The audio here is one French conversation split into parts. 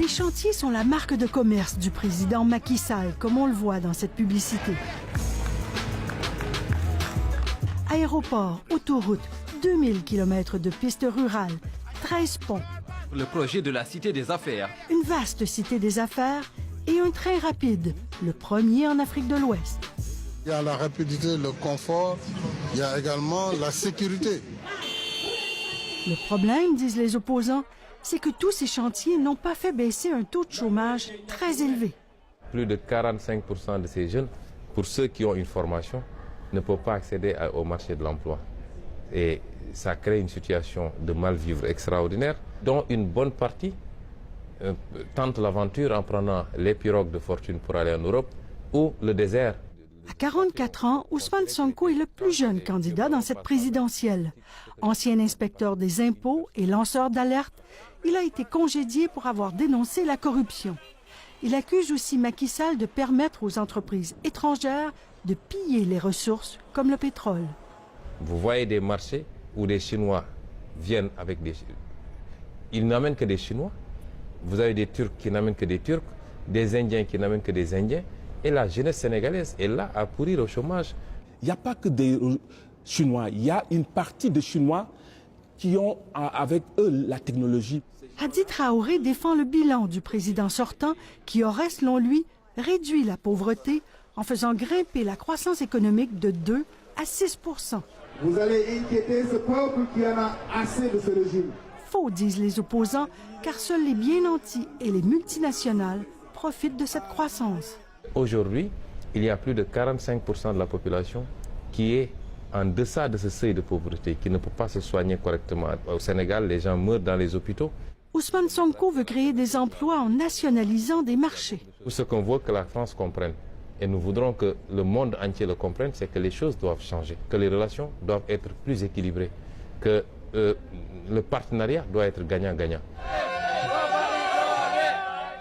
Les chantiers sont la marque de commerce du président Macky Sall, comme on le voit dans cette publicité. Aéroports, autoroutes, 2000 km de pistes rurales, 13 ponts. Le projet de la Cité des Affaires. Une vaste cité des affaires et un train rapide, le premier en Afrique de l'Ouest. Il y a la rapidité, le confort, il y a également la sécurité. Le problème, disent les opposants, c'est que tous ces chantiers n'ont pas fait baisser un taux de chômage très élevé. Plus de 45% de ces jeunes, pour ceux qui ont une formation, ne peuvent pas accéder au marché de l'emploi. Et ça crée une situation de mal-vivre extraordinaire, dont une bonne partie tente l'aventure en prenant les pirogues de fortune pour aller en Europe ou le désert. À 44 ans, Ousmane Sonko est le plus jeune candidat dans cette présidentielle. Ancien inspecteur des impôts et lanceur d'alerte, il a été congédié pour avoir dénoncé la corruption. Il accuse aussi Macky Sall de permettre aux entreprises étrangères de piller les ressources comme le pétrole. Vous voyez des marchés où des Chinois viennent avec des... Ils n'amènent que des Chinois. Vous avez des Turcs qui n'amènent que des Turcs, des Indiens qui n'amènent que des Indiens. Et la jeunesse sénégalaise est là à pourrir au chômage. Il n'y a pas que des Chinois, il y a une partie de Chinois qui ont avec eux la technologie. Hadi Traoré défend le bilan du président sortant qui aurait, selon lui, réduit la pauvreté en faisant grimper la croissance économique de 2 à 6 %. Vous allez inquiéter ce peuple qui en a assez de ce régime. Faux, disent les opposants, car seuls les bien nantis et les multinationales profitent de cette croissance. Aujourd'hui, il y a plus de 45% de la population qui est en deçà de ce seuil de pauvreté, qui ne peut pas se soigner correctement. Au Sénégal, les gens meurent dans les hôpitaux. Ousmane Sonko veut créer des emplois en nationalisant des marchés. Tout ce qu'on veut que la France comprenne, et nous voudrons que le monde entier le comprenne, c'est que les choses doivent changer, que les relations doivent être plus équilibrées, que le partenariat doit être gagnant-gagnant.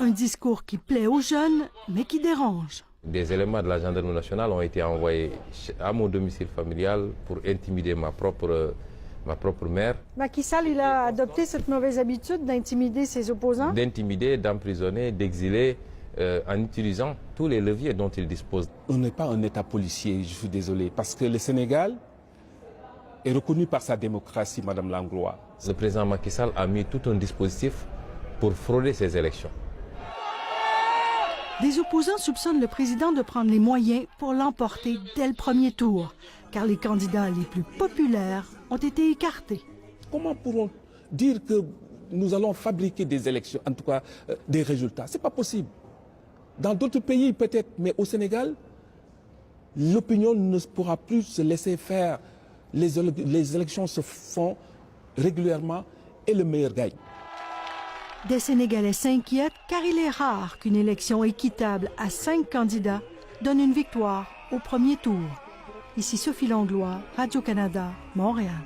Un discours qui plaît aux jeunes, mais qui dérange. Des éléments de la gendarmerie nationale ont été envoyés à mon domicile familial pour intimider ma propre mère. Macky Sall, il a adopté cette mauvaise habitude d'intimider ses opposants? D'intimider, d'emprisonner, d'exiler, en utilisant tous les leviers dont il dispose. On n'est pas un État policier, je suis désolé, parce que le Sénégal est reconnu par sa démocratie, Madame Langlois. Le président Macky Sall a mis tout un dispositif pour frauder ces élections. Des opposants soupçonnent le président de prendre les moyens pour l'emporter dès le premier tour, car les candidats les plus populaires ont été écartés. Comment pourront dire que nous allons fabriquer des élections, en tout cas des résultats? Ce n'est pas possible. Dans d'autres pays peut-être, mais au Sénégal, l'opinion ne pourra plus se laisser faire. Les élections se font régulièrement et le meilleur gagne. Des Sénégalais s'inquiètent car il est rare qu'une élection équitable à 5 candidats donne une victoire au premier tour. Ici Sophie Langlois, Radio-Canada, Montréal.